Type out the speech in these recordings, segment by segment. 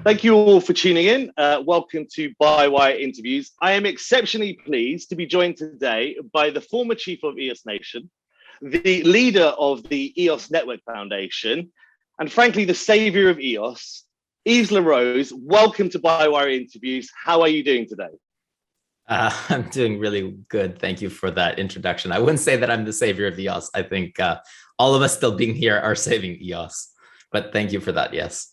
Thank you all for tuning in. Welcome to Bywire Interviews. I am exceptionally pleased to be joined today by the former chief of EOS Nation, the leader of the EOS Network Foundation, and frankly, the savior of EOS, Yves La Rose. Welcome to Bywire Interviews. How are you doing today? I'm doing really good. Thank you for that introduction. I wouldn't say that I'm the savior of EOS. I think all of us still being here are saving EOS, but thank you for that. Yes.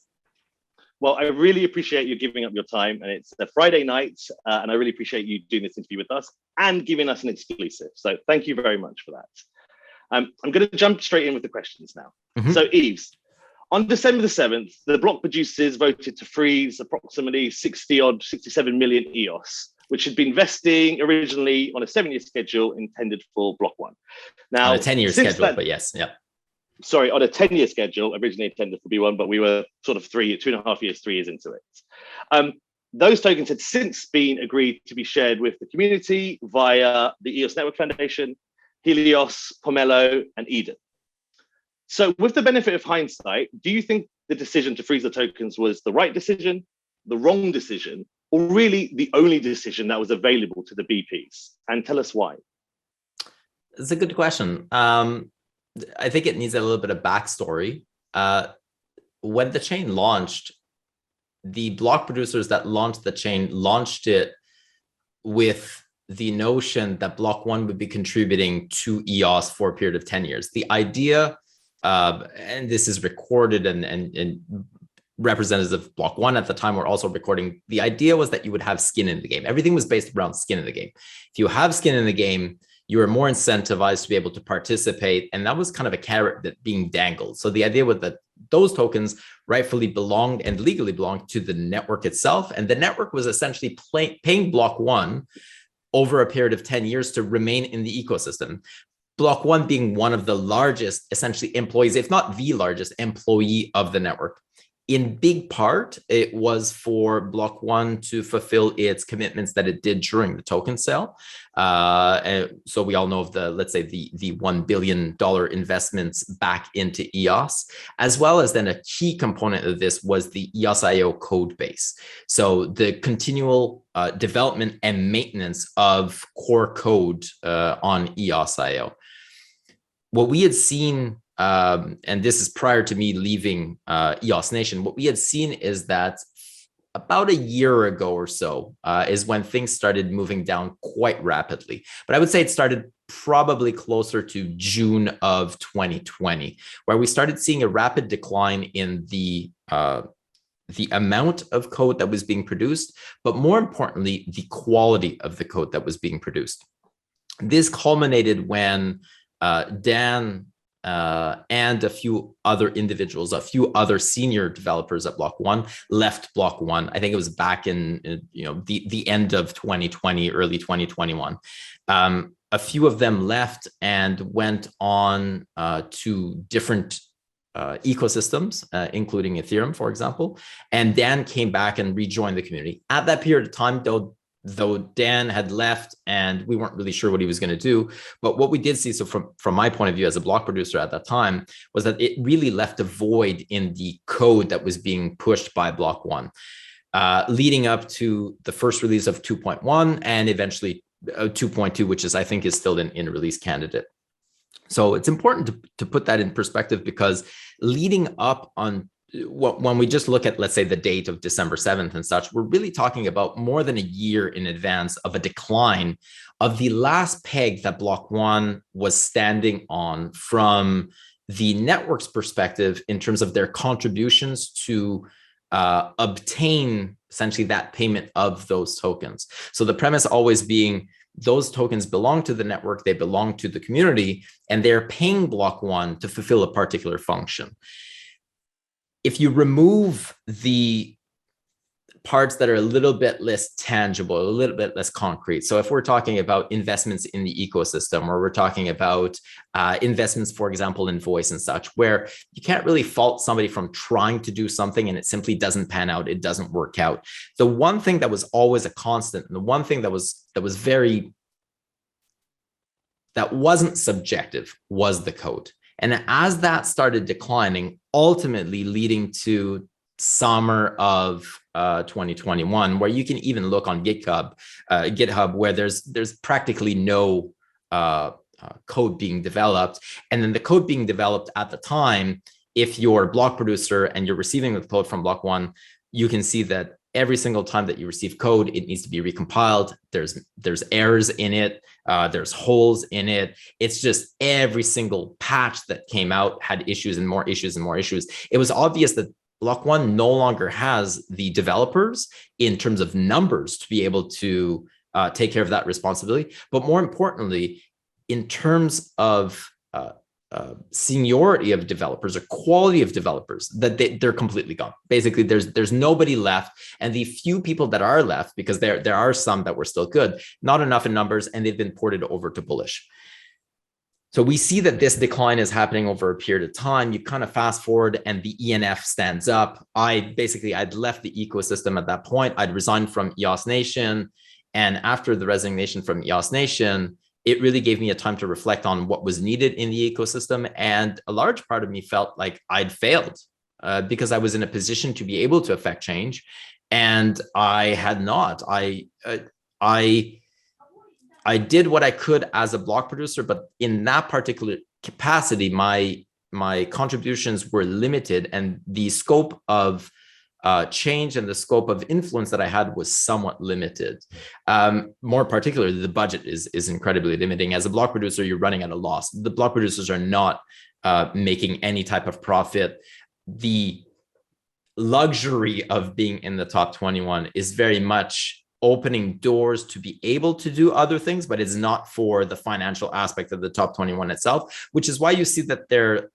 Well, I really appreciate you giving up your time, and it's a Friday night, and I really appreciate you doing this interview with us and giving us an exclusive. So thank you very much for that. I'm going to jump straight in with the questions now. So Yves, on December the 7th, the Block producers voted to freeze approximately 67 million EOS, which had been vesting originally on a 7-year schedule intended for Block.one. Now, on a 10-year schedule, but yes, yeah. Sorry, on a 10-year schedule, originally intended for B1, but we were sort of 2.5 years, 3 years into it. Those tokens had since been agreed to be shared with the community via the EOS Network Foundation, Helios, Pomelo, and Eden. So with the benefit of hindsight, do you think the decision to freeze the tokens was the right decision, the wrong decision, or really the only decision that was available to the BPs? And tell us why. It's a good question. I think it needs a little bit of backstory. When the chain launched, the block producers that launched the chain launched it with the notion that Block.one would be contributing to EOS for a period of 10 years. The idea, and this is recorded and representatives of Block.one at the time were also recording, the idea was that you would have skin in the game. Everything was based around skin in the game. If you have skin in the game, you are more incentivized to be able to participate. And that was kind of a carrot that being dangled. So the idea was that those tokens rightfully belonged and legally belonged to the network itself. And the network was essentially paying Block.one over a period of 10 years to remain in the ecosystem. Block.one being one of the largest, essentially, employees, if not the largest employee of the network. In big part, it was for Block.one to fulfill its commitments that it did during the token sale. So we all know of the, let's say, the $1 billion investments back into EOS, as well as then a key component of this was the EOS.io code base. So the continual development and maintenance of core code on EOS.io. What we had seen, and this is prior to me leaving EOS Nation, what we had seen is that about a year ago or so is when things started moving down quite rapidly. But I would say it started probably closer to June of 2020, where we started seeing a rapid decline in the amount of code that was being produced, but more importantly, the quality of the code that was being produced. This culminated when Dan and a few other individuals, a few other senior developers at Block.one left Block.one. I think it was back in the end of 2020, early 2021. A few of them left and went on to different ecosystems, including Ethereum, for example. And Dan came back and rejoined the community. At that period of time, though Dan had left and we weren't really sure what he was going to do. But what we did see, so from my point of view as a block producer at that time, was that it really left a void in the code that was being pushed by Block.one, leading up to the first release of 2.1 and eventually 2.2, which I think is still in release candidate. So it's important to put that in perspective, because leading up on when we just look at, let's say, the date of December 7th and such, we're really talking about more than a year in advance of a decline of the last peg that Block.one was standing on from the network's perspective in terms of their contributions to obtain essentially that payment of those tokens. So the premise always being those tokens belong to the network, they belong to the community, and they're paying Block.one to fulfill a particular function. If you remove the parts that are a little bit less tangible, a little bit less concrete. So if we're talking about investments in the ecosystem, or we're talking about investments, for example, in voice and such, where you can't really fault somebody from trying to do something and it simply doesn't pan out, it doesn't work out. The one thing that was always a constant, and the one thing that wasn't subjective was the code. And as that started declining, ultimately leading to summer of 2021, where you can even look on GitHub, where there's practically no code being developed. And then the code being developed at the time, if you're a block producer and you're receiving the code from Block.one, you can see that every single time that you receive code, it needs to be recompiled. There's errors in it. There's holes in it. It's just every single patch that came out had issues and more issues and more issues. It was obvious that Block.one no longer has the developers in terms of numbers to be able to take care of that responsibility. But more importantly, in terms of seniority of developers or quality of developers, that they're completely gone. Basically, there's nobody left, and the few people that are left, because there are some that were still good, not enough in numbers, and they've been ported over to Bullish. So we see that this decline is happening over a period of time. You kind of fast forward and the ENF stands up. I'd left the ecosystem at that point. I'd resigned from EOS Nation. And after the resignation from EOS Nation, it really gave me a time to reflect on what was needed in the ecosystem. And a large part of me felt like I'd failed because I was in a position to be able to affect change. And I had not. I did what I could as a block producer, but in that particular capacity, my contributions were limited, and the scope of change and the scope of influence that I had was somewhat limited. More particularly, the budget is incredibly limiting. As a block producer, you're running at a loss. The block producers are not making any type of profit. The luxury of being in the top 21 is very much opening doors to be able to do other things, but it's not for the financial aspect of the top 21 itself, which is why you see that they're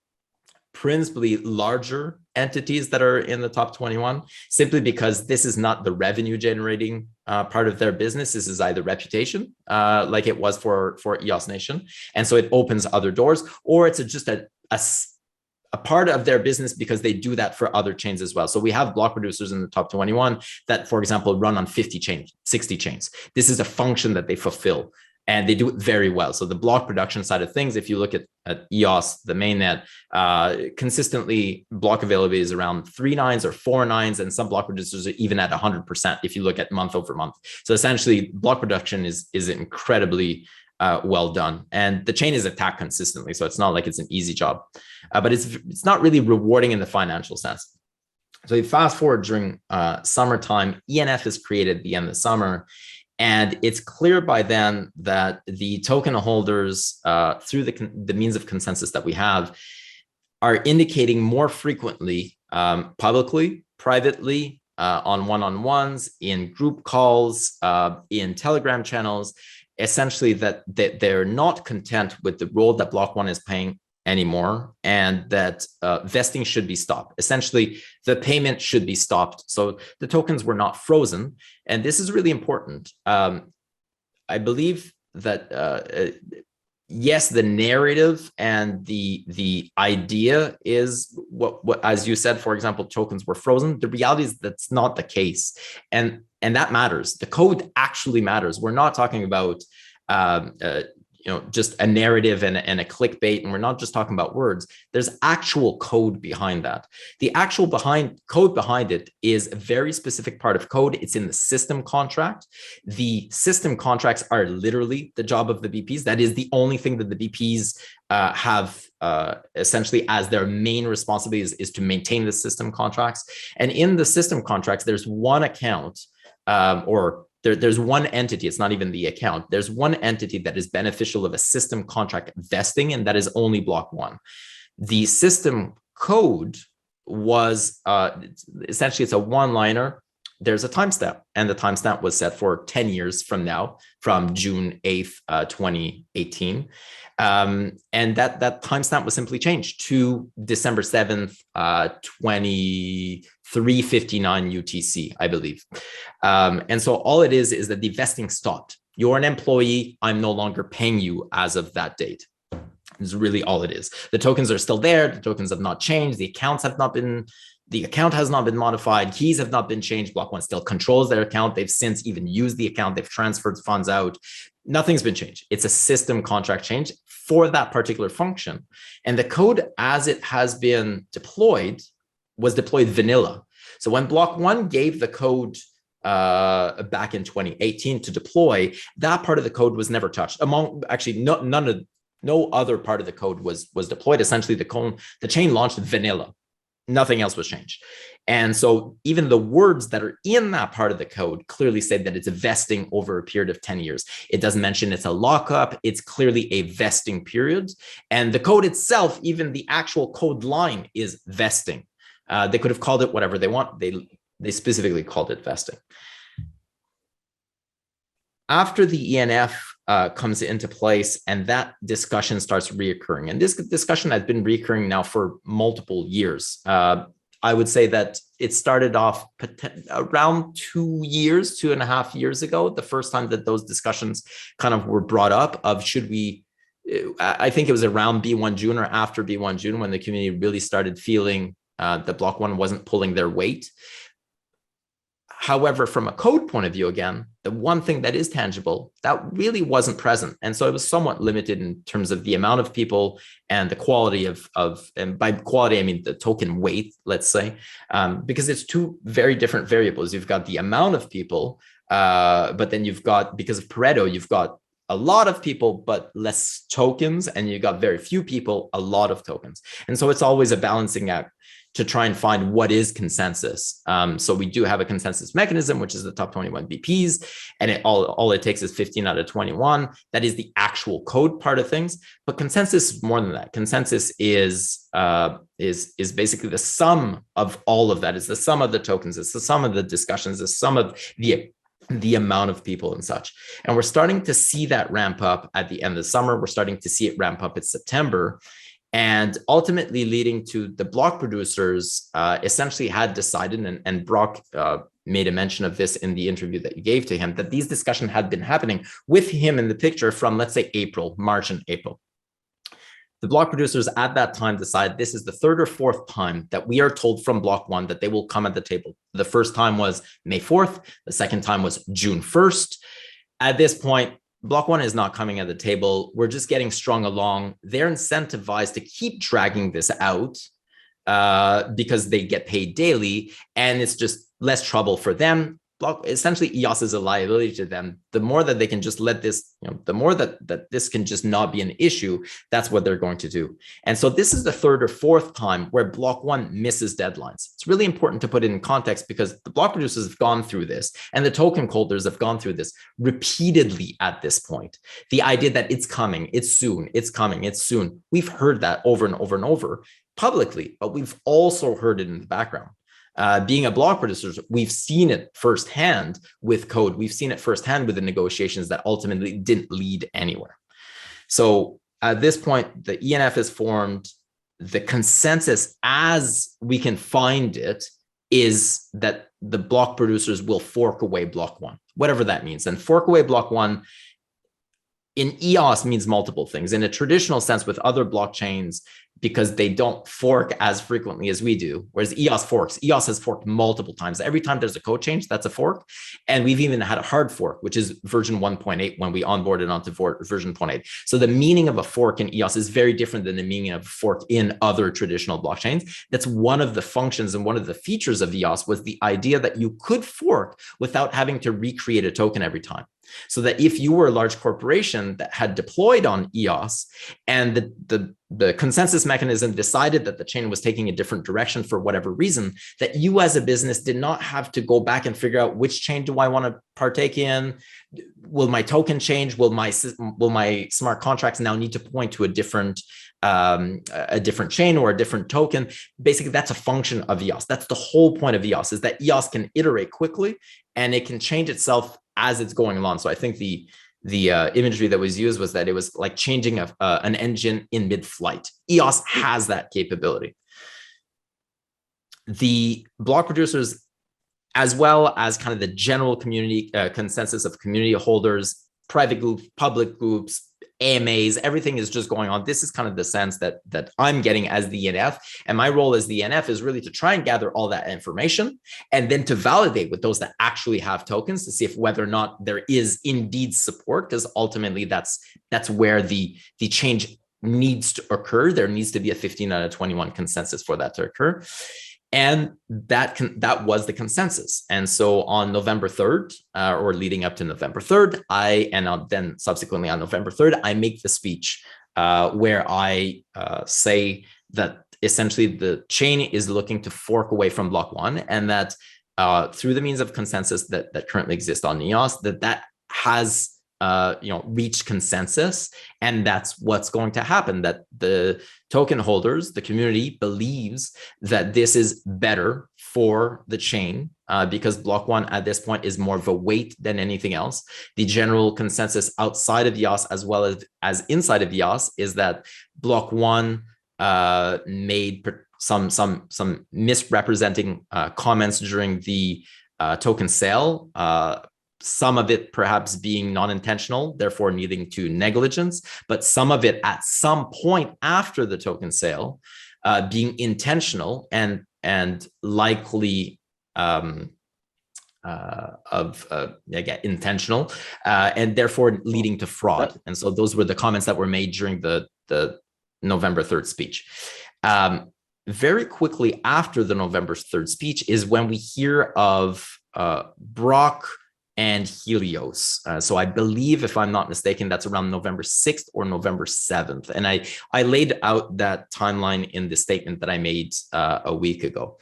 principally larger entities that are in the top 21, simply because this is not the revenue generating part of their business. This is either reputation, like it was for EOS Nation. And so it opens other doors, or it's just a part of their business because they do that for other chains as well. So we have block producers in the top 21 that, for example, run on 50 chains, 60 chains. This is a function that they fulfill, and they do it very well. So the block production side of things, if you look at EOS, the mainnet, consistently block availability is around 3 nines or 4 nines, and some block producers are even at 100% if you look at month over month. So essentially, block production is incredibly well done, and the chain is attacked consistently. So it's not like it's an easy job, but it's not really rewarding in the financial sense. So you fast forward during summertime, ENF is created at the end of the summer, and it's clear by then that the token holders, through the means of consensus that we have, are indicating more frequently, publicly, privately, on one-on-ones, in group calls, in Telegram channels, essentially that they're not content with the role that Block.one is playing anymore, and that vesting should be stopped. Essentially, the payment should be stopped. So the tokens were not frozen. And this is really important. I believe that, yes, the narrative and the idea is what, as you said, for example, tokens were frozen. The reality is that's not the case. And that matters. The code actually matters. We're not talking about just a narrative and a clickbait, and we're not just talking about words. There's actual code behind that. The actual code behind it is a very specific part of code. It's in the system contract. The system contracts are literally the job of the BPs. That is the only thing that the BPs have essentially as their main responsibility is to maintain the system contracts. And in the system contracts, there's one account, there's one entity. It's not even the account. There's one entity that is beneficial of a system contract vesting, and that is only Block.one. The system code was essentially, it's a one-liner. There's a timestamp, and the timestamp was set for 10 years from now, from June 8th, 2018. And that timestamp was simply changed to December 7th, 23:59 UTC, I believe. And so all it is that the vesting stopped. You're an employee. I'm no longer paying you as of that date. Is really all it is. The tokens are still there. The tokens have not changed. The account has not been modified. Keys have not been changed. Block.one still controls their account. They've since even used the account. They've transferred funds out. Nothing's been changed. It's a system contract change for that particular function. And the code as it has been deployed was deployed vanilla. So when Block.one gave the code back in 2018 to deploy, that part of the code was never touched. No other part of the code was deployed. Essentially, the chain launched vanilla. Nothing else was changed. And so even the words that are in that part of the code clearly say that it's a vesting over a period of 10 years. It doesn't mention it's a lockup. It's clearly a vesting period. And the code itself, even the actual code line, is vesting. They could have called it whatever they want. They specifically called it vesting. After the ENF comes into place and that discussion starts reoccurring, and this discussion has been reoccurring now for multiple years. I would say that it started off around 2.5 years ago, the first time that those discussions kind of were brought up of should we, I think it was around B1 June or after B1 June when the community really started feeling that Block.one wasn't pulling their weight. However, from a code point of view, again, the one thing that is tangible, that really wasn't present. And so it was somewhat limited in terms of the amount of people and the quality and by quality, I mean the token weight, let's say, because it's two very different variables. You've got the amount of people, but then you've got, because of Pareto, you've got a lot of people, but less tokens, and you got very few people, a lot of tokens. And so it's always a balancing act to try and find what is consensus. So we do have a consensus mechanism, which is the top 21 BPs, and all it takes is 15 out of 21. That is the actual code part of things, but consensus is more than that. Consensus is basically the sum of all of that. It's the sum of the tokens. It's the sum of the discussions. The sum of the amount of people and such. And we're starting to see that ramp up at the end of the summer. We're starting to see it ramp up in September. And ultimately leading to the block producers essentially had decided, and Brock made a mention of this in the interview that you gave to him, that these discussions had been happening with him in the picture from, let's say, March and April. The block producers at that time decided this is the third or fourth time that we are told from Block.one that they will come at the table. The first time was May 4th. The second time was June 1st. At this point, Block.one is not coming at the table. We're just getting strung along. They're incentivized to keep dragging this out because they get paid daily, and it's just less trouble for them. Essentially, EOS is a liability to them. The more that they can just let this, the more that this can just not be an issue, that's what they're going to do. And so this is the third or fourth time where Block.one misses deadlines. It's really important to put it in context because the block producers have gone through this and the token holders have gone through this repeatedly at this point. The idea that it's coming, it's soon, it's coming, it's soon. We've heard that over and over and over publicly, but we've also heard it in the background. Being a block producer, we've seen it firsthand with code. We've seen it firsthand with the negotiations that ultimately didn't lead anywhere. So at this point, the ENF is formed. The consensus as we can find it is that the block producers will fork away Block.one, whatever that means. And fork away Block.one in EOS means multiple things. In a traditional sense with other blockchains, because they don't fork as frequently as we do, whereas EOS forks. EOS has forked multiple times. Every time there's a code change, that's a fork. And we've even had a hard fork, which is version 1.8 when we onboarded onto version 0.8. So the meaning of a fork in EOS is very different than the meaning of a fork in other traditional blockchains. That's one of the functions and one of the features of EOS was the idea that you could fork without having to recreate a token every time. So that if you were a large corporation that had deployed on EOS and the consensus mechanism decided that the chain was taking a different direction for whatever reason, that you as a business did not have to go back and figure out which chain do I want to partake in? Will my token change? Will my smart contracts now need to point to a different chain or a different token? Basically, that's a function of EOS. That's the whole point of EOS, is that EOS can iterate quickly and it can change itself as it's going along. So I think the imagery that was used was that it was like changing an engine in mid-flight. EOS has that capability. The block producers, as well as kind of the general community consensus of community holders, private groups, public groups, AMAs, everything is just going on. This is kind of the sense that I'm getting as the ENF. And my role as the ENF is really to try and gather all that information and then to validate with those that actually have tokens to see if whether or not there is indeed support, because ultimately that's where the change needs to occur. There needs to be a 15 out of 21 consensus for that to occur. And that was the consensus. And so on November 3rd, or leading up to November 3rd, then subsequently on November 3rd, I make the speech where I say that essentially the chain is looking to fork away from Block.one, and that through the means of consensus that currently exist on EOS, that has reached consensus, and that's what's going to happen, that the token holders, the community, believes that this is better for the chain because Block.one at this point is more of a weight than anything else. The general consensus outside of EOS as well as inside of EOS is that Block.one made some misrepresenting comments during the token sale, some of it perhaps being non-intentional, therefore needing to negligence, but some of it at some point after the token sale being intentional and likely intentional, and therefore leading to fraud. And so those were the comments that were made during the November 3rd speech. Very quickly after the November 3rd speech is when we hear of Block and Helios. So I believe, if I'm not mistaken, that's around November 6th or November 7th. And I laid out that timeline in the statement that I made a week ago.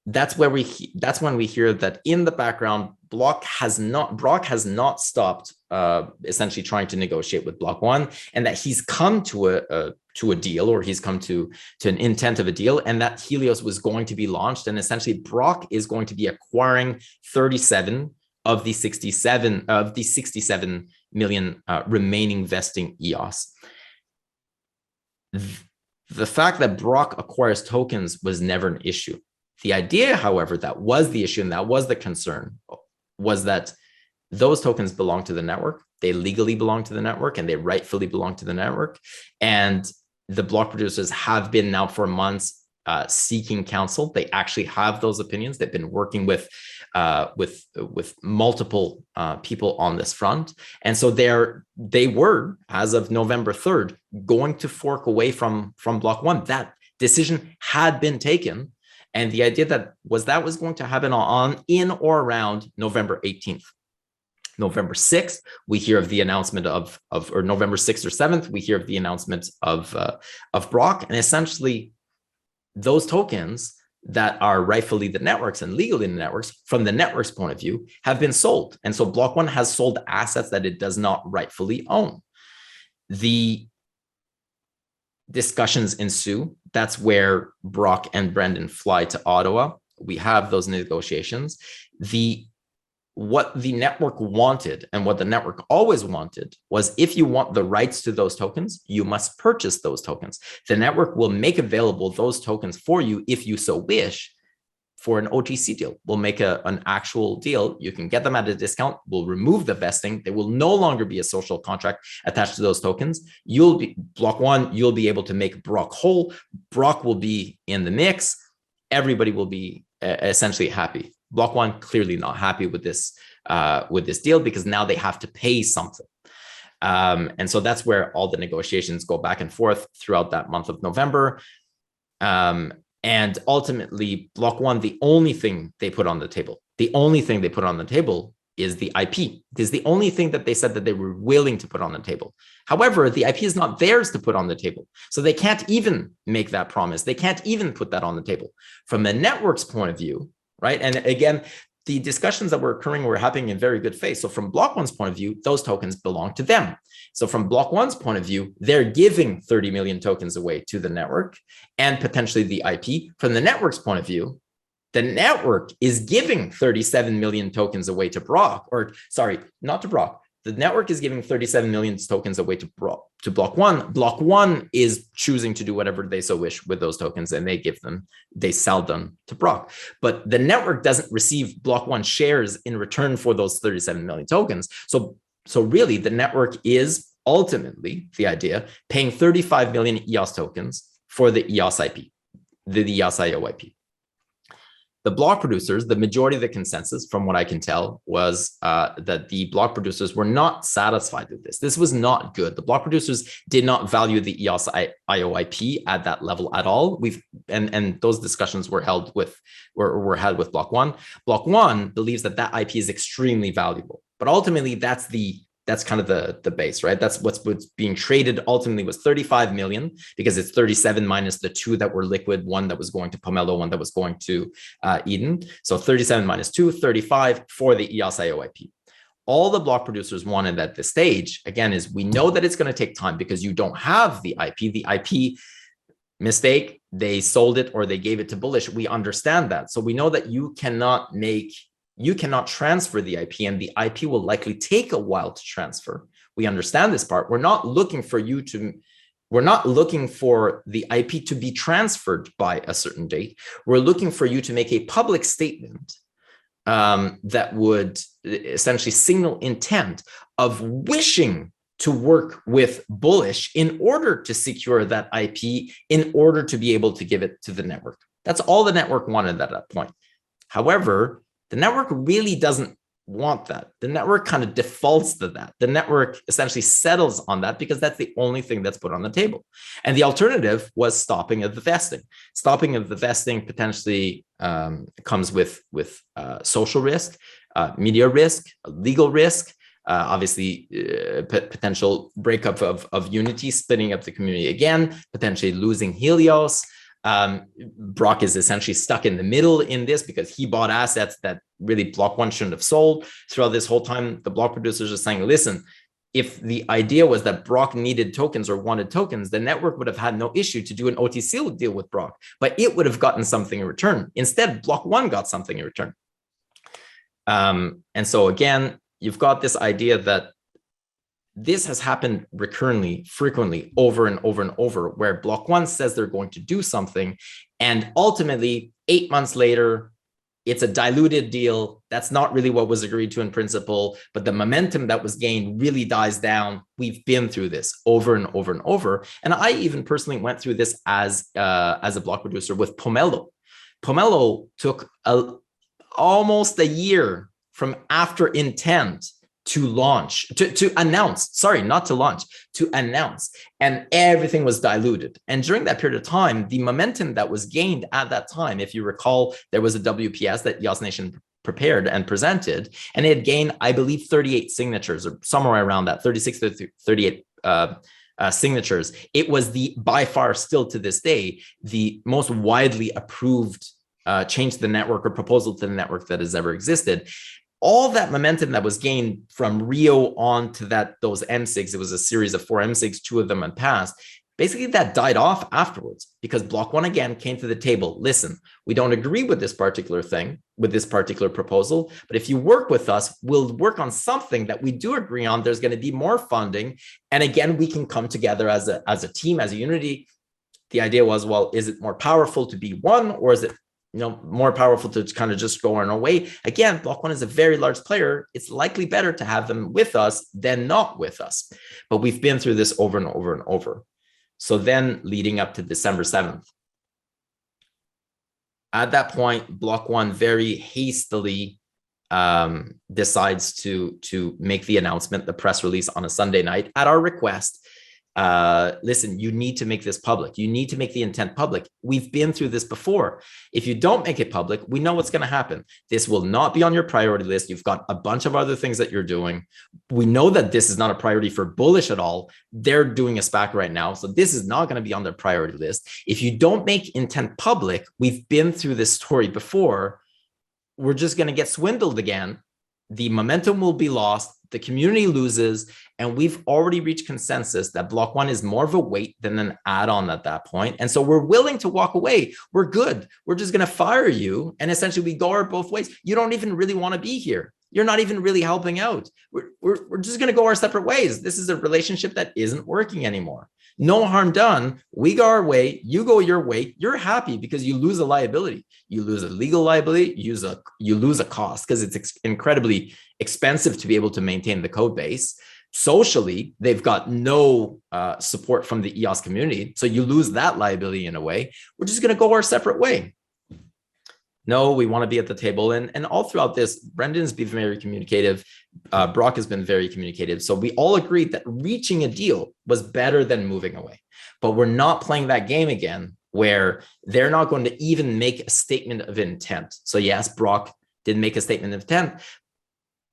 That's when we hear that in the background, Block has not stopped essentially trying to negotiate with Block.one, and that he's come to a deal, or he's come to an intent of a deal, and that Helios was going to be launched, and essentially Block is going to be acquiring 37 of the 67 million remaining vesting EOS. The fact that Block acquires tokens was never an issue. The idea, however, that was the issue and that was the concern, was that those tokens belong to the network. They legally belong to the network, and they rightfully belong to the network. And the block producers have been now for months seeking counsel. They actually have those opinions. They've been working with multiple people on this front. And so they were, as of November 3rd, going to fork away from Block.one. That decision had been taken. And the idea that was going to happen in or around November 18th. November 6th, we hear of the announcement or November 6th or 7th, we hear of the announcement of Block. And essentially, those tokens that are rightfully the networks and legally the networks, from the network's point of view, have been sold. And so Block.one has sold assets that it does not rightfully own. The discussions ensue. That's where Brock and Brendan fly to Ottawa. We have those negotiations. What the network wanted, and what the network always wanted, was if you want the rights to those tokens, you must purchase those tokens. The network will make available those tokens for you if you so wish for an OTC deal. We'll make an actual deal. You can get them at a discount. We'll remove the vesting. There will no longer be a social contract attached to those tokens. Block.one, you'll be able to make Brock whole. Brock will be in the mix. Everybody will be essentially happy. Block.one clearly not happy with this deal, because now they have to pay something. And so that's where all the negotiations go back and forth throughout that month of November. And ultimately, Block.one, the only thing they put on the table is the IP. This is the only thing that they said that they were willing to put on the table. However, the IP is not theirs to put on the table. So they can't even make that promise. They can't even put that on the table. From the network's point of view, right? And again, the discussions that were occurring were happening in very good faith. So from Block.one's point of view, those tokens belong to them. So from Block.one's point of view, they're giving 30 million tokens away to the network and potentially the IP. From the network's point of view, the network is giving 37 million tokens away to Brock, or sorry, not to Brock. The network is giving 37 million tokens away to Block.one. Block.one is choosing to do whatever they so wish with those tokens, and they sell them to Brock. But the network doesn't receive Block.one shares in return for those 37 million tokens. So really, the network is ultimately, the idea, paying 35 million EOS tokens for the EOS IP, the EOS IO IP. The block producers, the majority of the consensus, from what I can tell, was that the block producers were not satisfied with this. This was not good. The block producers did not value the EOS IOIP at that level at all. And those discussions were had with Block.one. Block.one believes that IP is extremely valuable, but ultimately that's kind of the base, right? That's what's being traded ultimately was 35 million, because it's 37 minus the 2 that were liquid, 1 that was going to Pomelo, 1 that was going to Eden. So 37 minus 2, 35 for the EOS IOIP. All the block producers wanted at this stage, again, is we know that it's going to take time because you don't have the IP. The IP mistake, they sold it or they gave it to Bullish. We understand that. So we know that you cannot transfer the IP, and the IP will likely take a while to transfer. We understand this part. We're not looking for the IP to be transferred by a certain date. We're looking for you to make a public statement that would essentially signal intent of wishing to work with Bullish in order to secure that IP, in order to be able to give it to the network. That's all the network wanted at that point. However, the network really doesn't want that. The network kind of defaults to that. The network essentially settles on that because that's the only thing that's put on the table. And the alternative was stopping of the vesting. Stopping of the vesting potentially comes with social risk, media risk, legal risk, obviously potential breakup of Unity, splitting up the community again, potentially losing Helios. Brock is essentially stuck in the middle in this because he bought assets that really Block.one shouldn't have sold. Throughout this whole time, the block producers are saying, listen, if the idea was that Brock needed tokens or wanted tokens, the network would have had no issue to do an OTC deal with Brock, but it would have gotten something in return. Instead, Block.one got something in return. And so again, you've got this idea that this has happened recurrently, frequently, over and over and over, where Block.one says they're going to do something, and ultimately 8 months later, it's a diluted deal. That's not really what was agreed to in principle, but the momentum that was gained really dies down. We've been through this over and over and over. And I even personally went through this as a block producer with Pomelo. Pomelo took almost a year from after intent to launch, to announce, sorry, not to launch, to announce, and everything was diluted. And during that period of time, the momentum that was gained at that time, if you recall, there was a WPS that EOS Nation prepared and presented, and it had gained, I believe, 38 signatures or somewhere around that, 36 to 38 signatures. It was by far still to this day, the most widely approved change to the network or proposal to the network that has ever existed. All that momentum that was gained from Rio on to those MSIGs, it was a series of 4 MSIGs, 2 of them had passed. Basically, that died off afterwards because Block.one again came to the table. Listen, we don't agree with this particular thing, with this particular proposal, but if you work with us, we'll work on something that we do agree on. There's going to be more funding. And again, we can come together as a team, as a unity. The idea was, well, is it more powerful to be one, or is it more powerful to kind of just go on our way? Again, Block.one is a very large player. It's likely better to have them with us than not with us. But we've been through this over and over and over. So then leading up to December 7th, at that point, Block.one very hastily decides to make the announcement, the press release on a Sunday night at our request. Listen, you need to make this public. You need to make the intent public. We've been through this before. If you don't make it public, we know what's going to happen. This will not be on your priority list. You've got a bunch of other things that you're doing. We know that this is not a priority for Bullish at all. They're doing a SPAC right now, so this is not going to be on their priority list. If you don't make intent public, we've been through this story before. We're just going to get swindled again. The momentum will be lost. The community loses, and we've already reached consensus that Block.one is more of a weight than an add-on at that point. And so we're willing to walk away. We're good. We're just going to fire you. And essentially we go our both ways. You don't even really want to be here. You're not even really helping out. We're just going to go our separate ways. This is a relationship that isn't working anymore. No harm done. We go our way. You go your way. You're happy because you lose a liability. You lose a legal liability. You lose a cost because it's incredibly expensive to be able to maintain the code base. Socially, they've got no support from the EOS community. So you lose that liability in a way. We're just going to go our separate way. no, we want to be at the table. And all throughout this, Brendan's been very communicative. Brock has been very communicative. So we all agreed that reaching a deal was better than moving away. But we're not playing that game again where they're not going to even make a statement of intent. So yes, Brock did make a statement of intent,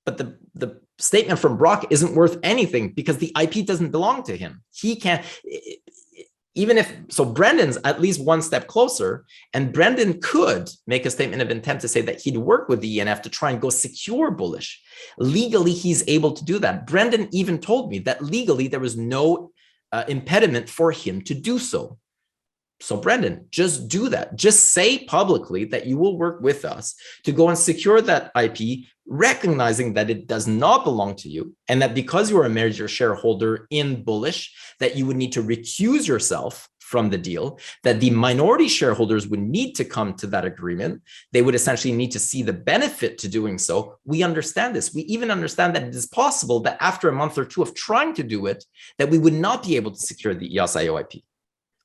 but the statement from Brock isn't worth anything because the IP doesn't belong to him. He can't, even if, so Brendan's at least one step closer, and Brendan could make a statement of intent to say that he'd work with the ENF to try and go secure Bullish. Legally, he's able to do that. Brendan even told me that legally there was no impediment for him to do so. So Brendan, just do that. Just say publicly that you will work with us to go and secure that IP, recognizing that it does not belong to you, and that because you are a major shareholder in Bullish, that you would need to recuse yourself from the deal, that the minority shareholders would need to come to that agreement. They would essentially need to see the benefit to doing so. We understand this. We even understand that it is possible that after a month or two of trying to do it, that we would not be able to secure the EOS IOIP.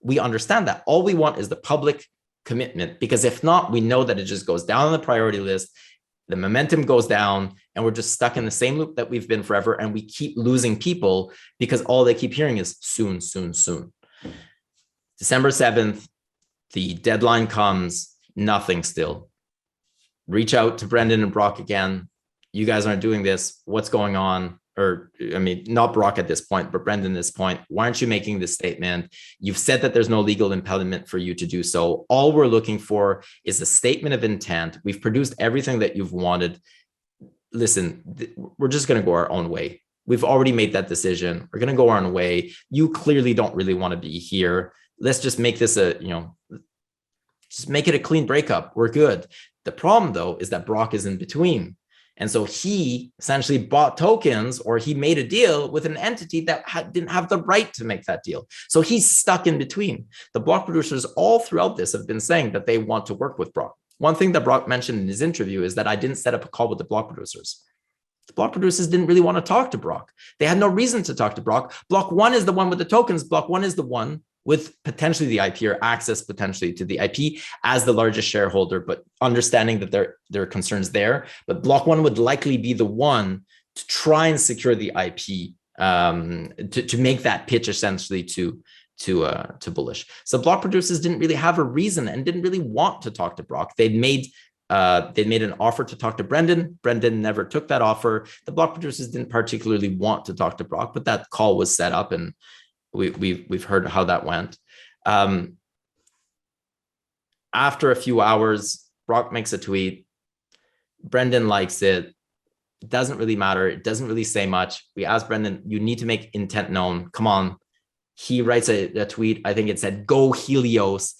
We understand that. All we want is the public commitment, because if not, we know that it just goes down on the priority list, the momentum goes down, and we're just stuck in the same loop that we've been forever, and we keep losing people because all they keep hearing is soon, soon, soon. December 7th, the deadline comes, nothing still. Reach out to Brendan and Brock again. You guys aren't doing this. What's going on? Or, I mean, not Brock at this point, but Brendan at this point. Why aren't you making this statement? You've said that there's no legal impediment for you to do so. All we're looking for is a statement of intent. We've produced everything that you've wanted. Listen, we're just going to go our own way. We've already made that decision. We're going to go our own way. You clearly don't really want to be here. Let's just make this just make it a clean breakup. We're good. The problem, though, is that Brock is in between. And so he essentially bought tokens, or he made a deal with an entity that didn't have the right to make that deal. So he's stuck in between. The block producers all throughout this have been saying that they want to work with Brock. One thing that Brock mentioned in his interview is that I didn't set up a call with the block producers. The block producers didn't really want to talk to Brock. They had no reason to talk to Brock. Block.one is the one with the tokens. Block.one is the one with potentially the IP, or access potentially to the IP as the largest shareholder, but understanding that there are concerns there. But Block.one would likely be the one to try and secure the IP, to make that pitch essentially to Bullish. So block producers didn't really have a reason and didn't really want to talk to Brock. They'd made an offer to talk to Brendan. Brendan never took that offer. The block producers didn't particularly want to talk to Brock, but that call was set up, and we've heard how that went. After a few hours, Brock makes a tweet. Brendan likes it. It doesn't really matter. It doesn't really say much. We asked Brendan, you need to make intent known. Come on. He writes a tweet. I think it said, go Helios.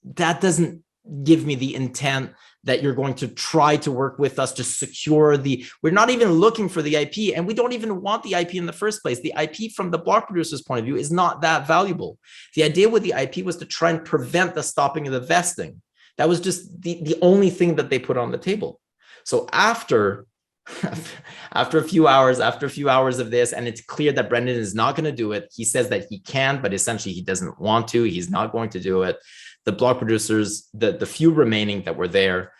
That doesn't give me the intent that you're going to try to work with us to secure we're not even looking for the IP, and we don't even want the IP in the first place. The IP from the block producer's point of view is not that valuable. The idea with the IP was to try and prevent the stopping of the vesting. That was just the only thing that they put on the table. So after a few hours of this, and it's clear that Brendan is not going to do it. He says that he can, but essentially he doesn't want to. He's not going to do it. The block producers, the few remaining that were there,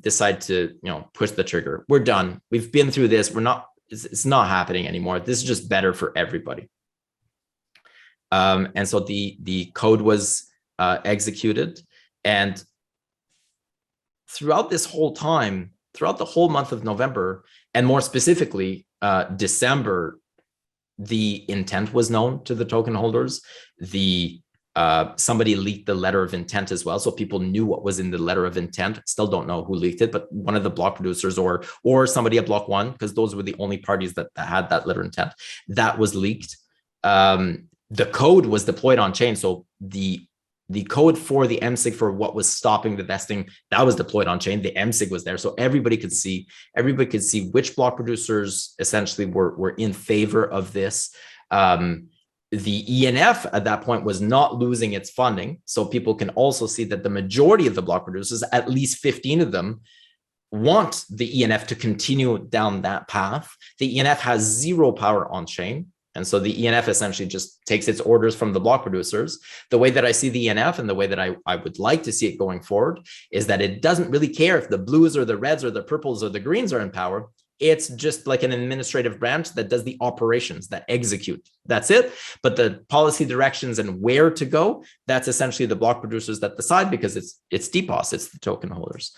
decide to push the trigger. We're done. We've been through this. It's not happening anymore. This is just better for everybody. And so the code was executed, and throughout this whole time, throughout the whole month of November, and more specifically December, the intent was known to the token holders. Somebody leaked the letter of intent as well, so people knew what was in the letter of intent. Still don't know who leaked it, but one of the block producers or somebody at Block.one, because those were the only parties that had that letter of intent, that was leaked. The code was deployed on chain, so the code for the MSIG for what was stopping the vesting, that was deployed on chain. The MSIG was there, so everybody could see which block producers essentially were in favor of this. The ENF at that point was not losing its funding. So people can also see that the majority of the block producers, at least 15 of them, want the ENF to continue down that path. The ENF has zero power on chain. And so the ENF essentially just takes its orders from the block producers. The way that I see the ENF and the way that I would like to see it going forward is that it doesn't really care if the blues or the reds or the purples or the greens are in power. It's just like an administrative branch that does the operations, that execute. That's it. But the policy directions and where to go, that's essentially the block producers that decide, because it's DPoS, it's the token holders.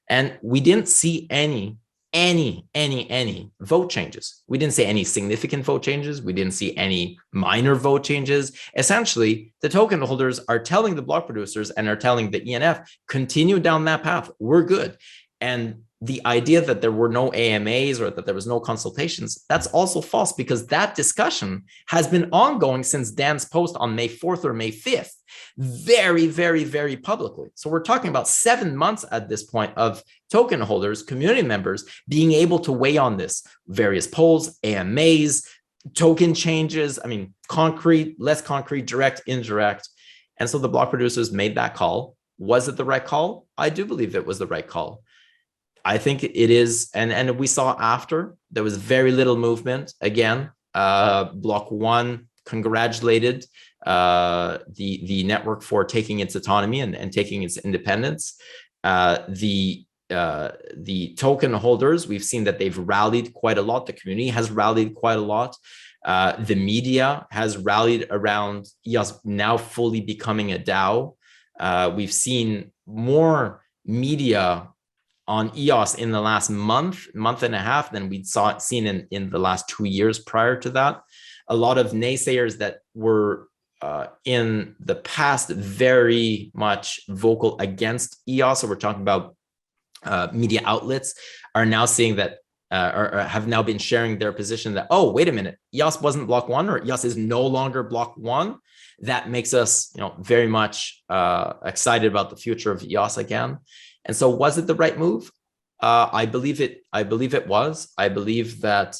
And we didn't see any vote changes. We didn't see any significant vote changes. We didn't see any minor vote changes. Essentially, the token holders are telling the block producers and are telling the ENF, continue down that path. We're good. And the idea that there were no AMAs or that there was no consultations, that's also false, because that discussion has been ongoing since Dan's post on May 4th or May 5th, very, very, very publicly. So we're talking about 7 months at this point of token holders, community members being able to weigh on this, various polls, AMAs, token changes, I mean, concrete, less concrete, direct, indirect. And so the block producers made that call. Was it the right call? I do believe it was the right call. I think it is, and we saw after there was very little movement. Again, Block.one congratulated the network for taking its autonomy and taking its independence. The token holders, we've seen that they've rallied quite a lot. The community has rallied quite a lot. The media has rallied around EOS now fully becoming a DAO. We've seen more media on EOS in the last month and a half than we'd seen in the last 2 years prior to that. A lot of naysayers that were in the past very much vocal against EOS, so we're talking about media outlets, are now seeing that or have now been sharing their position that, oh, wait a minute, EOS wasn't Block.one, or EOS is no longer Block.one. That makes us, very much excited about the future of EOS again. And so, was it the right move? I believe it. I believe it was. I believe that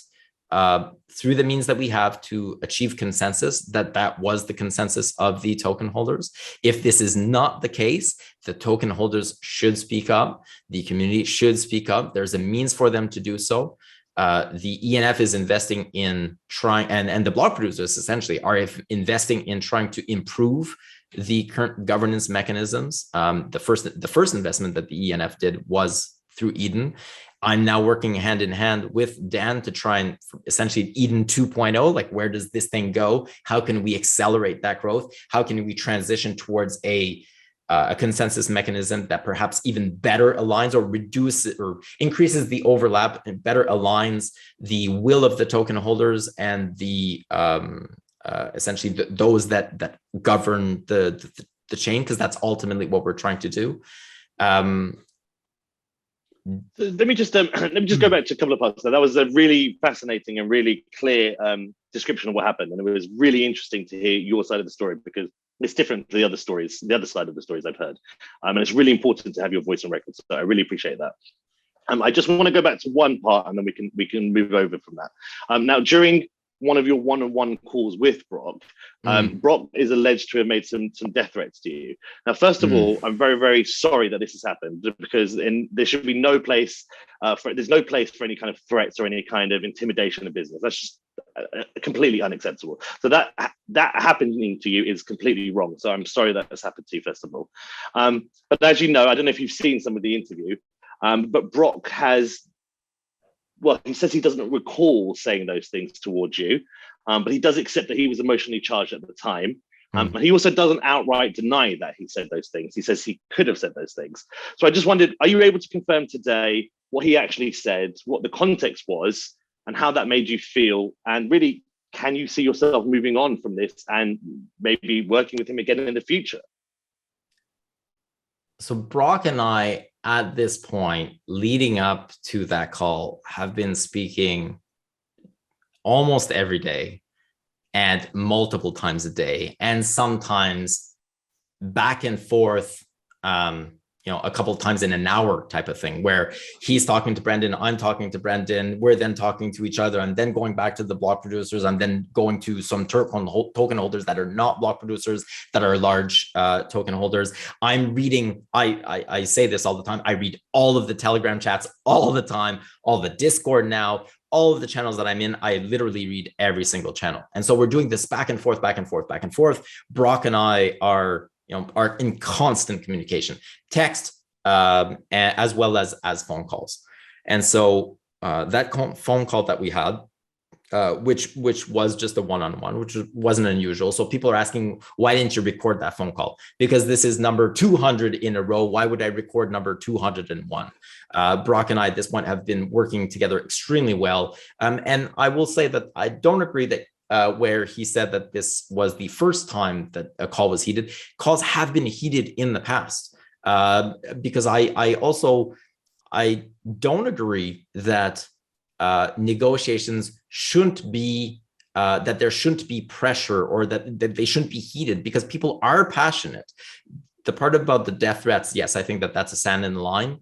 through the means that we have to achieve consensus, that was the consensus of the token holders. If this is not the case, the token holders should speak up. The community should speak up. There's a means for them to do so. The ENF is investing in trying, and the block producers essentially are investing in trying to improve the current governance mechanisms. The first investment that the ENF did was through Eden. I'm now working hand in hand with Dan to try and essentially Eden 2.0, like, where does this thing go? How can we accelerate that growth? How can we transition towards a consensus mechanism that perhaps even better aligns or reduces or increases the overlap and better aligns the will of the token holders and the essentially those that govern the chain, because that's ultimately what we're trying to do. Let me just go back to a couple of parts there. That was a really fascinating and really clear description of what happened, and it was really interesting to hear your side of the story, because it's different to the other stories, the other side of the stories I've heard, and it's really important to have your voice on record. So I really appreciate that. I just want to go back to one part, and then we can move over from that. Now, during one of your one-on-one calls with Brock, Brock is alleged to have made some death threats to you. Now, first of all, I'm very, very sorry that this has happened, because there should be no place there's no place for any kind of threats or any kind of intimidation of business. That's just completely unacceptable. So that happening to you is completely wrong. So I'm sorry that has happened to you, first of all. But as you know, I don't know if you've seen some of the interview, but Brock has, well, he says he doesn't recall saying those things towards you, but he does accept that he was emotionally charged at the time. But he also doesn't outright deny that he said those things. He says he could have said those things. So I just wondered, are you able to confirm today what he actually said, what the context was, and how that made you feel? And really, can you see yourself moving on from this and maybe working with him again in the future? So Brock and I, at this point, leading up to that call, have been speaking almost every day and multiple times a day, and sometimes back and forth a couple of times in an hour type of thing, where he's talking to Brendan, I'm talking to Brendan, we're then talking to each other, and then going back to the block producers, and then going to some token holders that are not block producers, that are large token holders. I'm reading, I say this all the time, I read all of the Telegram chats all the time, all the Discord now, all of the channels that I'm in, I literally read every single channel. And so we're doing this back and forth, back and forth, back and forth. Brock and I are in constant communication, text, as well as phone calls. And so that phone call that we had, which was just a one-on-one, which wasn't unusual. So people are asking, why didn't you record that phone call? Because this is number 200 in a row. Why would I record number 201? Brock and I at this point have been working together extremely well. And I will say that I don't agree that where he said that this was the first time that a call was heated. Calls have been heated in the past, because I don't agree that negotiations shouldn't be, that there shouldn't be pressure, or that they shouldn't be heated, because people are passionate. The part about the death threats, yes, I think that that's a sand in the line,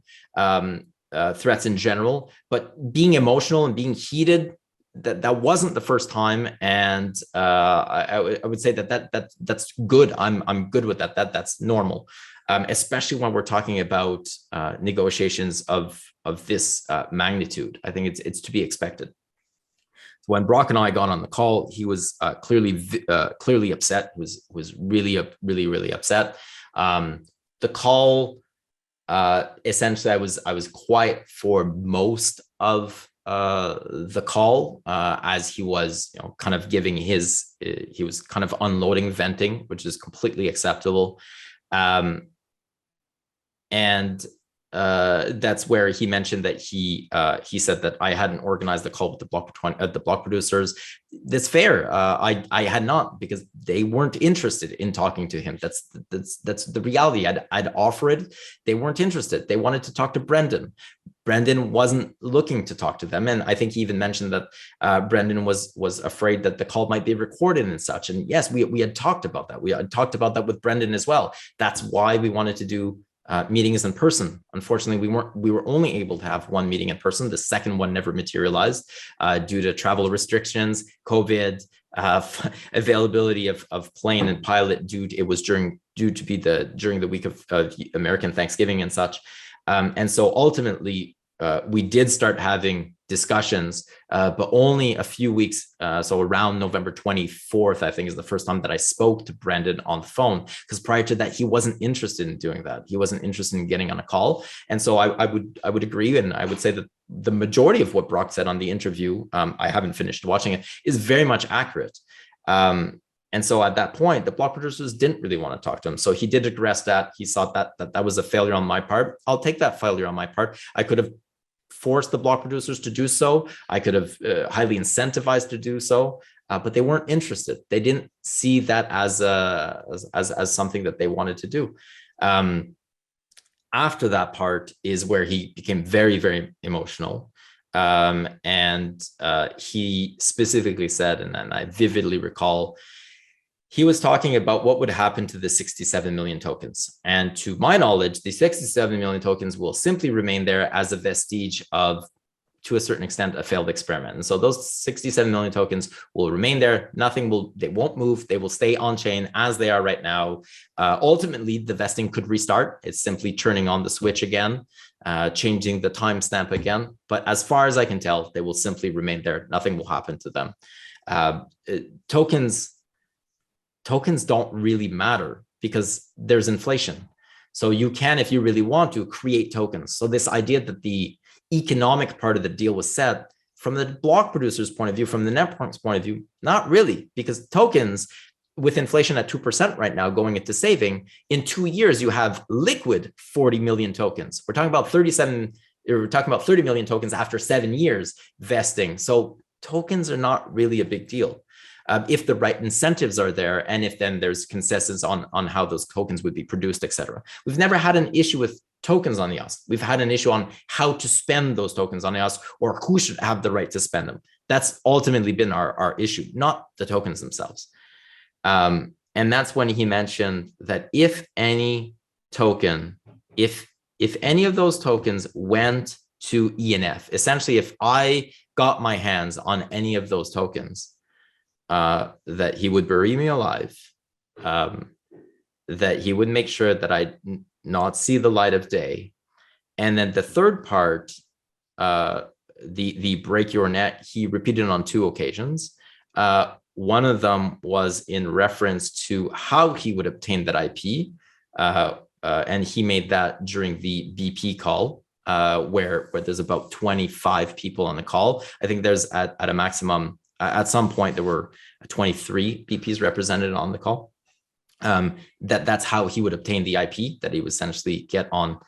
threats in general, but being emotional and being heated, that wasn't the first time, and I would say that's good. I'm good with that. That's normal, especially when we're talking about negotiations of this magnitude. I think it's to be expected. So when Brock and I got on the call, he was clearly upset. Was really upset. The call, essentially, I was quiet for most of the call, as he was kind of giving his, he was kind of unloading, venting, which is completely acceptable. And that's where he mentioned that he said that I hadn't organized the call with the block producers. That's fair. I had not, because they weren't interested in talking to him. That's the reality. I'd offer it. They weren't interested. They wanted to talk to Brendan. Brendan wasn't looking to talk to them. And I think he even mentioned that Brendan was afraid that the call might be recorded and such. And yes, we had talked about that. We had talked about that with Brendan as well. That's why we wanted to do meetings in person. Unfortunately, we were only able to have one meeting in person. The second one never materialized due to travel restrictions, COVID, availability of plane and pilot. It was during the week of American Thanksgiving and such. And so ultimately, we did start having discussions, but only a few weeks. So around November 24th, I think, is the first time that I spoke to Brendan on the phone, because prior to that, he wasn't interested in doing that. He wasn't interested in getting on a call. And so I would agree. And I would say that the majority of what Brock said on the interview, I haven't finished watching it, is very much accurate. And so at that point, the block producers didn't really want to talk to him. So he did address that. He thought that was a failure on my part. I'll take that failure on my part. I could have forced the block producers to do so. I could have highly incentivized to do so, but they weren't interested. They didn't see that as something that they wanted to do. After that part is where he became very, very emotional. And he specifically said, and I vividly recall, he was talking about what would happen to the 67 million tokens. And to my knowledge, the 67 million tokens will simply remain there as a vestige of, to a certain extent, a failed experiment. And so those 67 million tokens will remain there. They won't move. They will stay on chain as they are right now. Ultimately, the vesting could restart. It's simply turning on the switch again, changing the timestamp again. But as far as I can tell, they will simply remain there. Nothing will happen to them. Tokens don't really matter because there's inflation. So you can, if you really want to, create tokens. So this idea that the economic part of the deal was set from the block producer's point of view, from the network's point of view, not really, because tokens, with inflation at 2% right now going into saving, in 2 years, you have liquid 40 million tokens. We're talking about 30 million tokens after 7 years vesting. So tokens are not really a big deal. If the right incentives are there, and if then there's consensus on how those tokens would be produced, etc. We've never had an issue with tokens on EOS. We've had an issue on how to spend those tokens on EOS, or who should have the right to spend them. That's ultimately been our issue, not the tokens themselves. And that's when he mentioned that if any token, if if any of those tokens went to ENF, essentially, if I got my hands on any of those tokens, that he would bury me alive, that he would make sure that I not see the light of day. And then the third part, the break your neck, he repeated on 2 occasions. One of them was in reference to how he would obtain that IP. And he made that during the BP call, where there's about 25 people on the call. I think there's at a maximum, at some point, there were 23 BPs represented on the call. That's how he would obtain the IP, that he would essentially get on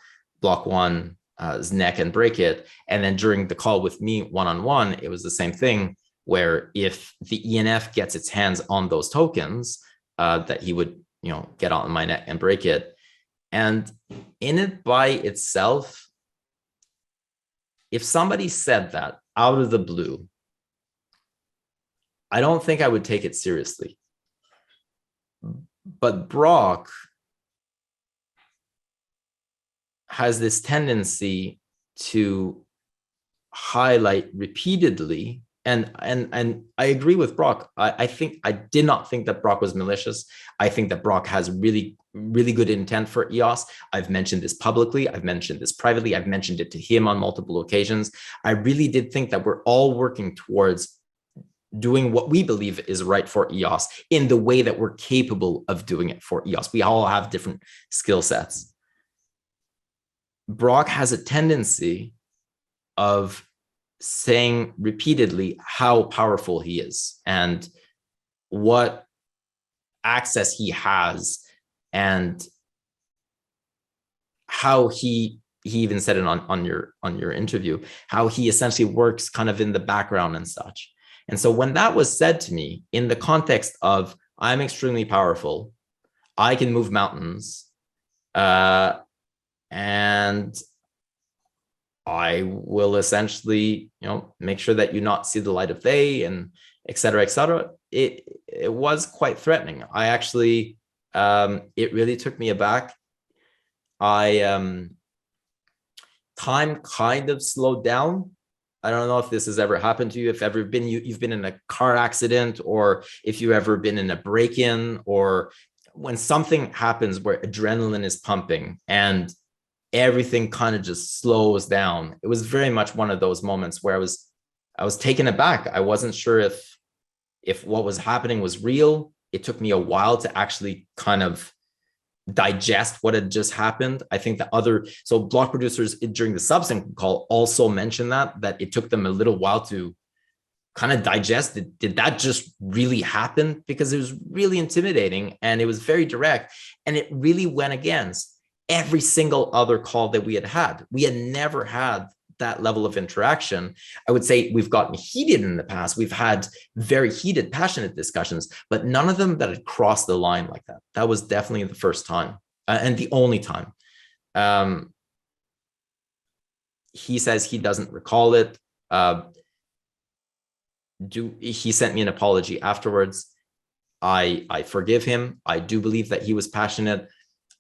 Block.one's neck and break it. And then during the call with me one-on-one, it was the same thing, where if the ENF gets its hands on those tokens, that he would, get on my neck and break it. And in it by itself, if somebody said that out of the blue, I don't think I would take it seriously. But Brock has this tendency to highlight repeatedly, and I agree with Brock. I did not think that Brock was malicious. I think that Brock has really, really good intent for EOS. I've mentioned this publicly. I've mentioned this privately. I've mentioned it to him on multiple occasions. I really did think that we're all working towards doing what we believe is right for EOS in the way that we're capable of doing it for EOS. We all have different skill sets. Brock has a tendency of saying repeatedly how powerful he is and what access he has, and how he even said it on your interview, how he essentially works kind of in the background and such. And so when that was said to me in the context of I'm extremely powerful, I can move mountains, and I will essentially, make sure that you not see the light of day, and et cetera, et cetera. It was quite threatening. I actually, it really took me aback. Time kind of slowed down. I don't know if this has ever happened to you, if ever been you've been in a car accident, or if you've ever been in a break-in, or when something happens where adrenaline is pumping and everything kind of just slows down. It was very much one of those moments where I was taken aback. I wasn't sure if what was happening was real. It took me a while to actually kind of digest what had just happened. I think so block producers during the subsequent call also mentioned that it took them a little while to kind of digest it. Did that just really happen? Because it was really intimidating and it was very direct, and it really went against every single other call that we had had. We had never had that level of interaction. I would say we've gotten heated in the past. We've had very heated, passionate discussions, but none of them that had crossed the line like that. That was definitely the first time, and the only time. He says he doesn't recall it. He sent me an apology afterwards. I forgive him. I do believe that he was passionate.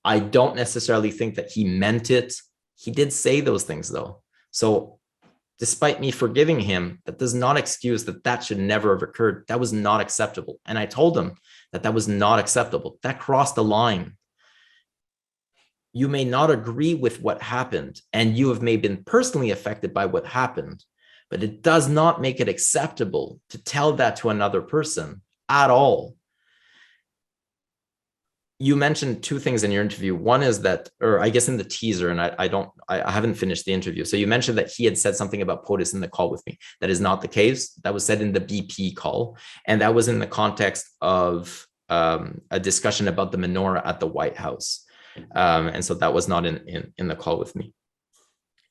I don't necessarily think that he meant it. He did say those things though. So despite me forgiving him, that does not excuse that should never have occurred. That was not acceptable. And I told him that was not acceptable. That crossed the line. You may not agree with what happened, and you may have been personally affected by what happened, but it does not make it acceptable to tell that to another person at all. You mentioned 2 things in your interview. One is that, or I guess in the teaser, and I haven't finished the interview. So you mentioned that he had said something about POTUS in the call with me. That is not the case. That was said in the BP call. And that was in the context of a discussion about the menorah at the White House. And so that was not in the call with me.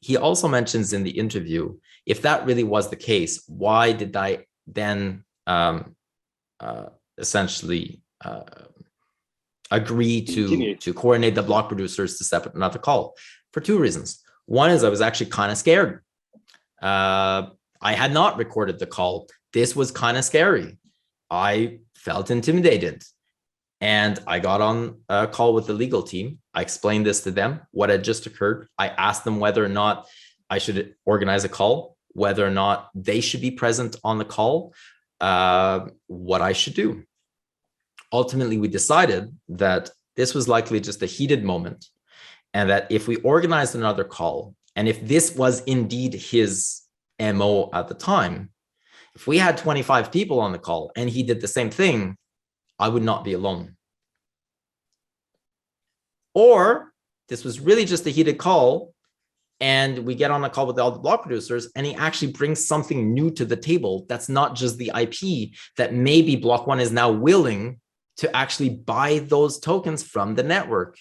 He also mentions in the interview, if that really was the case, why did I then essentially agree to coordinate the block producers to set up another call? For 2 reasons. One is I was actually kind of scared. I had not recorded the call. This was kind of scary. I felt intimidated. And I got on a call with the legal team. I explained this to them, what had just occurred. I asked them whether or not I should organize a call, whether or not they should be present on the call, what I should do. Ultimately, we decided that this was likely just a heated moment, and that if we organized another call, and if this was indeed his MO at the time, if we had 25 people on the call and he did the same thing, I would not be alone. Or this was really just a heated call, and we get on a call with all the block producers, and he actually brings something new to the table that's not just the IP, that maybe Block.one is now willing to actually buy those tokens from the network,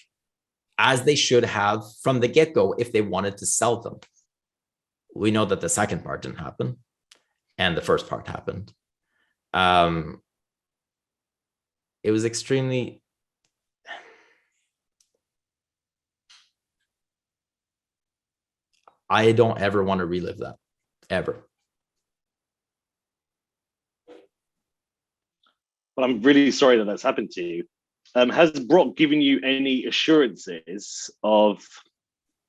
as they should have from the get-go if they wanted to sell them. We know that the second part didn't happen, and the first part happened. It was extremely... I don't ever want to relive that, ever. Well, I'm really sorry that that's happened to you. Has Brock given you any assurances of,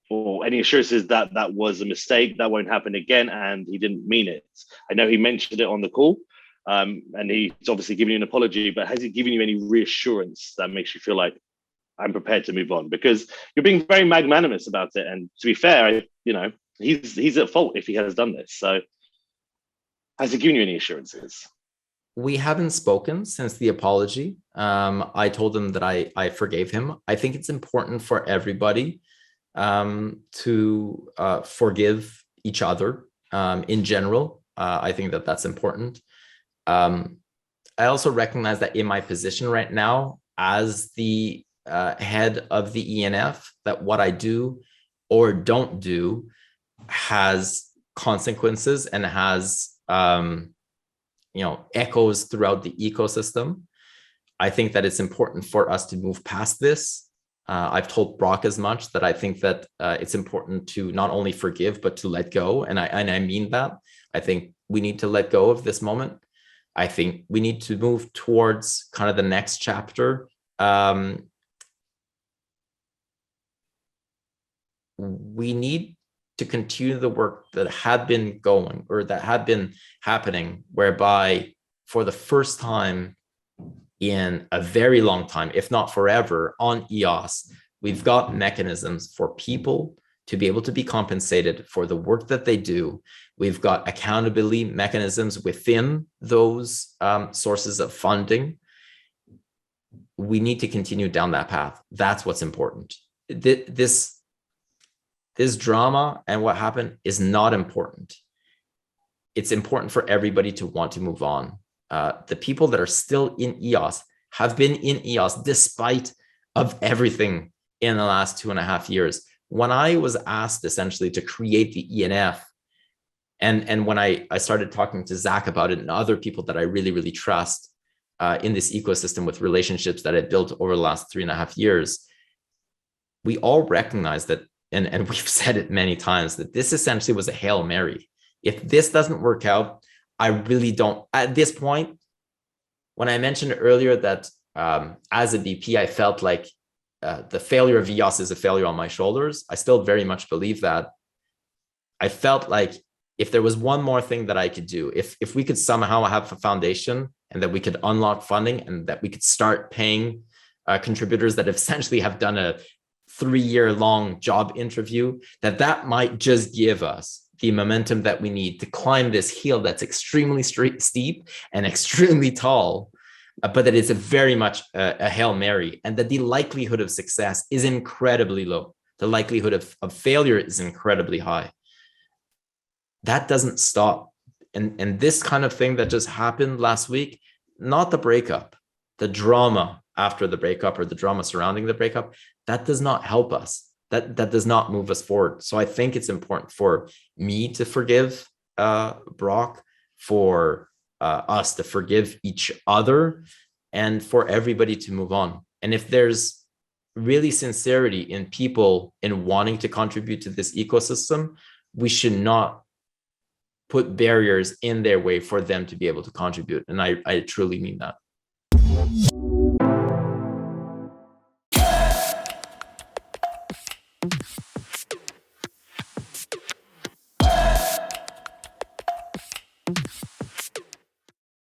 or any assurances that that was a mistake, that won't happen again, and he didn't mean it? I know he mentioned it on the call, and he's obviously given you an apology, but has he given you any reassurance that makes you feel like, I'm prepared to move on? Because you're being very magnanimous about it, and to be fair, he's at fault if he has done this. So has he given you any assurances? We haven't spoken since the apology. I told him that I forgave him. I think it's important for everybody to forgive each other in general. I think that that's important. I also recognize that in my position right now as the head of the ENF, that what I do or don't do has consequences and has echoes throughout the ecosystem. I think that it's important for us to move past this. I've told Brock as much, that I think that it's important to not only forgive, but to let go. And I mean that. I think we need to let go of this moment. I think we need to move towards kind of the next chapter. We need to continue the work that had been going, or that had been happening, whereby for the first time in a very long time, if not forever, on EOS, we've got mechanisms for people to be able to be compensated for the work that they do. We've got accountability mechanisms within those sources of funding. We need to continue down that path. That's what's important. This drama and what happened is not important. It's important for everybody to want to move on. The people that are still in EOS have been in EOS despite of everything in the last 2.5 years. When I was asked essentially to create the ENF, and when I started talking to Zach about it and other people that I really, really trust in this ecosystem with relationships that I built over the last 3.5 years, we all recognize that, and we've said it many times, that this essentially was a Hail Mary. If this doesn't work out, I really don't, at this point, when I mentioned earlier that as a VP, I felt like the failure of EOS is a failure on my shoulders, I still very much believe that. I felt like if there was one more thing that I could do, if we could somehow have a foundation and that we could unlock funding and that we could start paying contributors that essentially have done a 3-year-long job interview, that might just give us the momentum that we need to climb this hill that's extremely steep and extremely tall, but that it's a very much a Hail Mary, and that the likelihood of success is incredibly low. The likelihood of failure is incredibly high. That doesn't stop. And this kind of thing that just happened last week, not the breakup, the drama after the breakup or the drama surrounding the breakup, that does not help us. That does not move us forward. So I think it's important for me to forgive Brock, for us to forgive each other, and for everybody to move on. And if there's really sincerity in people in wanting to contribute to this ecosystem, we should not put barriers in their way for them to be able to contribute. And I truly mean that.